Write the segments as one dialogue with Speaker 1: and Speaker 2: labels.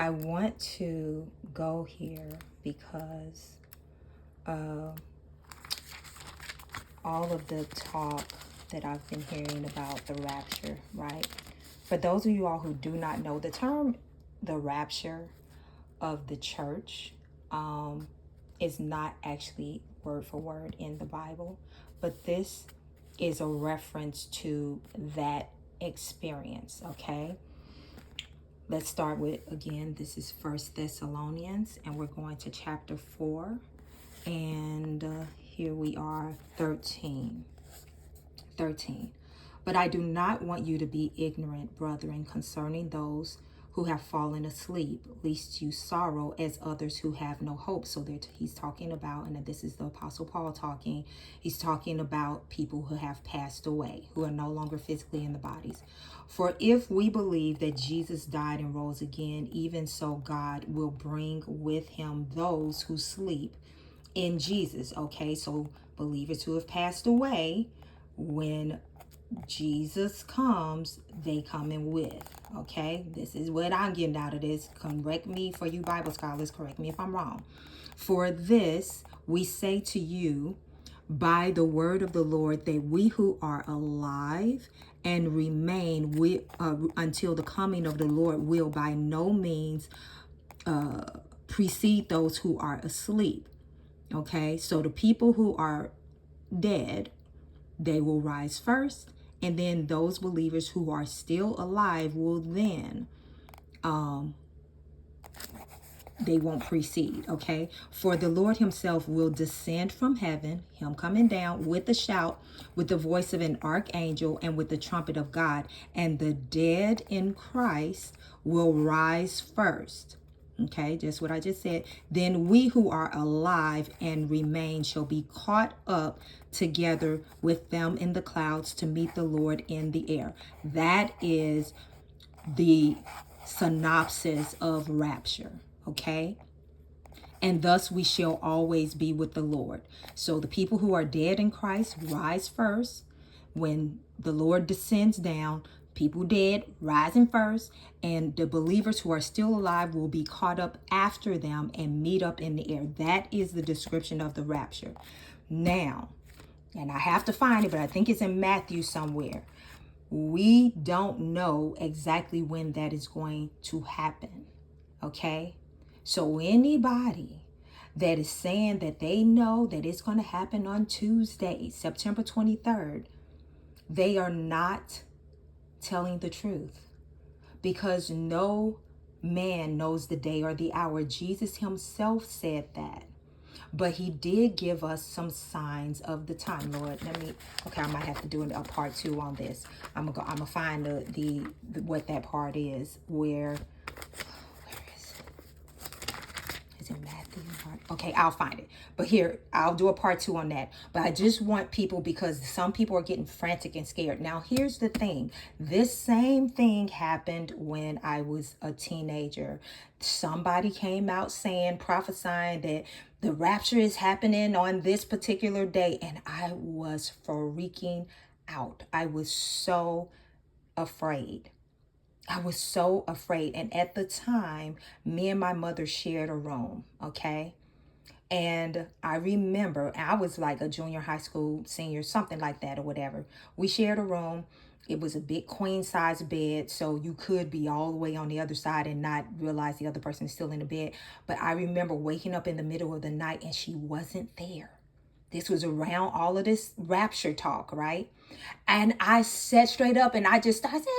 Speaker 1: I want to go here because all of the talk that I've been hearing about the rapture, right? For those of you all who do not know, the term the rapture of the church is not actually word for word in the Bible, but this is a reference to that experience, okay? Let's start with, again, this is First Thessalonians, and we're going to chapter 4, and here we are, 13. But I do not want you to be ignorant, brethren, concerning those who have fallen asleep, lest you sorrow as others who have no hope. So that he's talking about, and this is the Apostle Paul talking, he's talking about people who have passed away, who are no longer physically in the bodies. For if we believe that Jesus died and rose again, even so God will bring with him those who sleep in Jesus. Okay, so believers who have passed away, when Jesus comes, they come in with. Okay, this is what I'm getting out of this. Correct me, for you Bible scholars, correct me if I'm wrong. For this we say to you by the word of the Lord, that we who are alive and remain until the coming of the Lord will by no means precede those who are asleep. Okay, so the people who are dead, they will rise first, and then those believers who are still alive will then they won't precede. Okay, for the Lord himself will descend from heaven, him coming down with a shout, with the voice of an archangel, and with the trumpet of God, and the dead in Christ will rise first. Okay, just what I just said. Then we who are alive and remain shall be caught up together with them in the clouds to meet the Lord in the air. That is the synopsis of rapture. Okay, and thus we shall always be with the Lord. So the people who are dead in Christ rise first. When the Lord descends down, people dead rising first, and the believers who are still alive will be caught up after them and meet up in the air. That is the description of the rapture. Now, and I have to find it, but I think it's in Matthew somewhere. We don't know exactly when that is going to happen. Okay? So anybody that is saying that they know that it's going to happen on Tuesday, September 23rd, they are not telling the truth, because no man knows the day or the hour. Jesus himself said that. But he did give us some signs of the time. Lord, okay, I might have to do a part 2 on this. I'm gonna find the what that part is, where is it? Is it Matthew? Okay, I'll find it. But here, I'll do a part 2 on that. But I just want people, because some people are getting frantic and scared. Now, here's the thing. This same thing happened when I was a teenager. Somebody came out saying, prophesying that the rapture is happening on this particular day. And I was freaking out. I was so afraid. I was so afraid. And at the time, me and my mother shared a room, okay? And I remember I was like a junior high school senior, something like that or whatever. We shared a room. It was a big queen size bed, so you could be all the way on the other side and not realize the other person is still in the bed. But I remember waking up in the middle of the night and she wasn't there. This was around all of this rapture talk, right? And I sat straight up and I just started saying,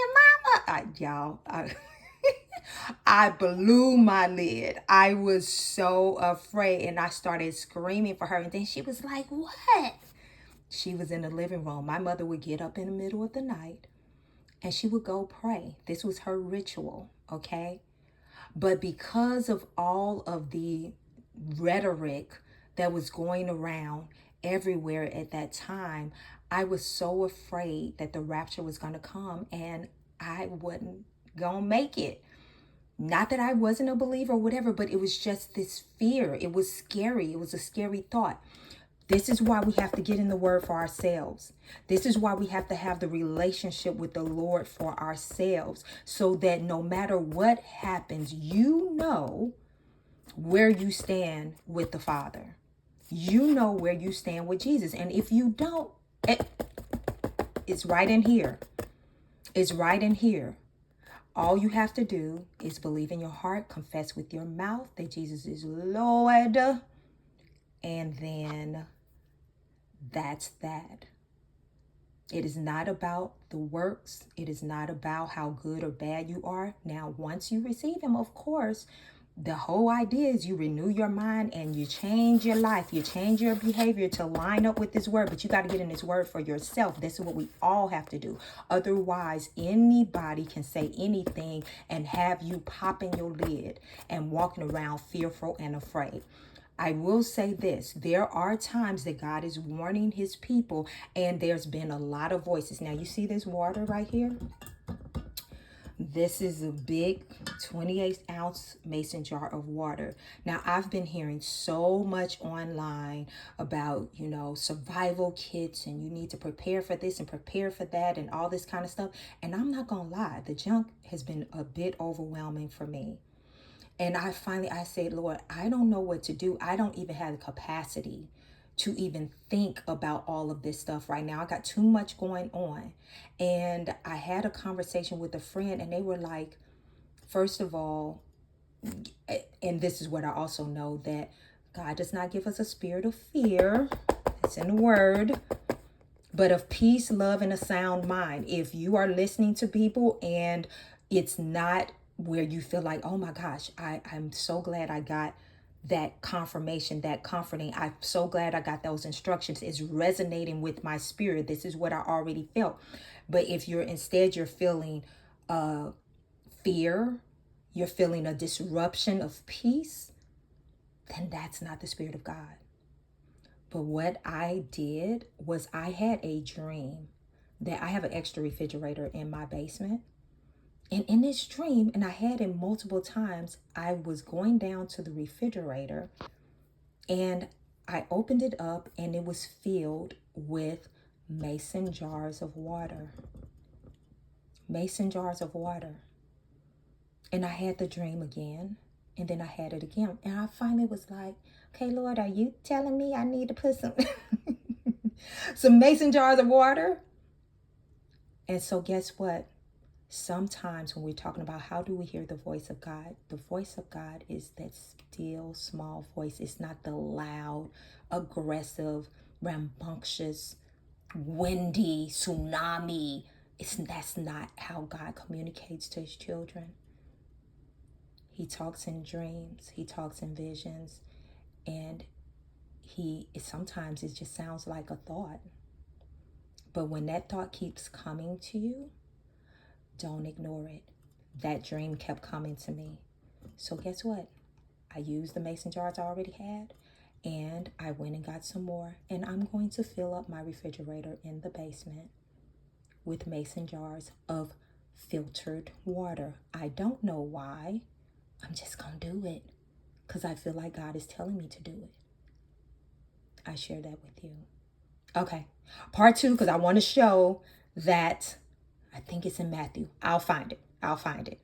Speaker 1: Mama, I blew my lid. I was so afraid, and I started screaming for her. And then she was like, what? She was in the living room. My mother would get up in the middle of the night and she would go pray. This was her ritual, okay? But because of all of the rhetoric that was going around everywhere at that time, I was so afraid that the rapture was going to come and I wasn't going to make it. Not that I wasn't a believer or whatever, but it was just this fear. It was scary. It was a scary thought. This is why we have to get in the word for ourselves. This is why we have to have the relationship with the Lord for ourselves, so that no matter what happens, you know where you stand with the Father. You know where you stand with Jesus. And if you don't, it's right in here. It's right in here. All you have to do is believe in your heart, confess with your mouth that Jesus is Lord, and then that's that. It is not about the works. It is not about how good or bad you are. Now, once you receive him, of course, the whole idea is you renew your mind and you change your life. You change your behavior to line up with this word. But you got to get in this word for yourself. This is what we all have to do. Otherwise, anybody can say anything and have you popping your lid and walking around fearful and afraid. I will say this, there are times that God is warning his people, and there's been a lot of voices. Now, you see this water right here? This is a big 28-ounce mason jar of water. Now, I've been hearing so much online about, survival kits, and you need to prepare for this and prepare for that and all this kind of stuff. And I'm not going to lie, the junk has been a bit overwhelming for me. And I said, Lord, I don't know what to do. I don't even have the capacity to even think about all of this stuff right now. I got too much going on. And I had a conversation with a friend, and they were like, first of all, and this is what I also know, that God does not give us a spirit of fear. It's in the word. But of peace, love, and a sound mind. If you are listening to people and it's not where you feel like, oh my gosh, I'm so glad I got that confirmation, that comforting. I'm so glad I got those instructions. It's resonating with my spirit. This is what I already felt. But if you're feeling fear, you're feeling a disruption of peace, then that's not the Spirit of God. But what I did was I had a dream that I have an extra refrigerator in my basement. And in this dream, and I had it multiple times, I was going down to the refrigerator and I opened it up and it was filled with mason jars of water. Mason jars of water. And I had the dream again, and then I had it again. And I finally was like, okay, Lord, are you telling me I need to put some mason jars of water? And so guess what? Sometimes when we're talking about how do we hear the voice of God, the voice of God is that still small voice. It's not the loud, aggressive, rambunctious, windy tsunami. That's not how God communicates to his children. He talks in dreams. He talks in visions. And sometimes it just sounds like a thought. But when that thought keeps coming to you, don't ignore it. That dream kept coming to me. So guess what? I used the mason jars I already had, and I went and got some more. And I'm going to fill up my refrigerator in the basement with mason jars of filtered water. I don't know why. I'm just going to do it because I feel like God is telling me to do it. I share that with you. Okay. Part 2, because I want to show that I think it's in Matthew. I'll find it.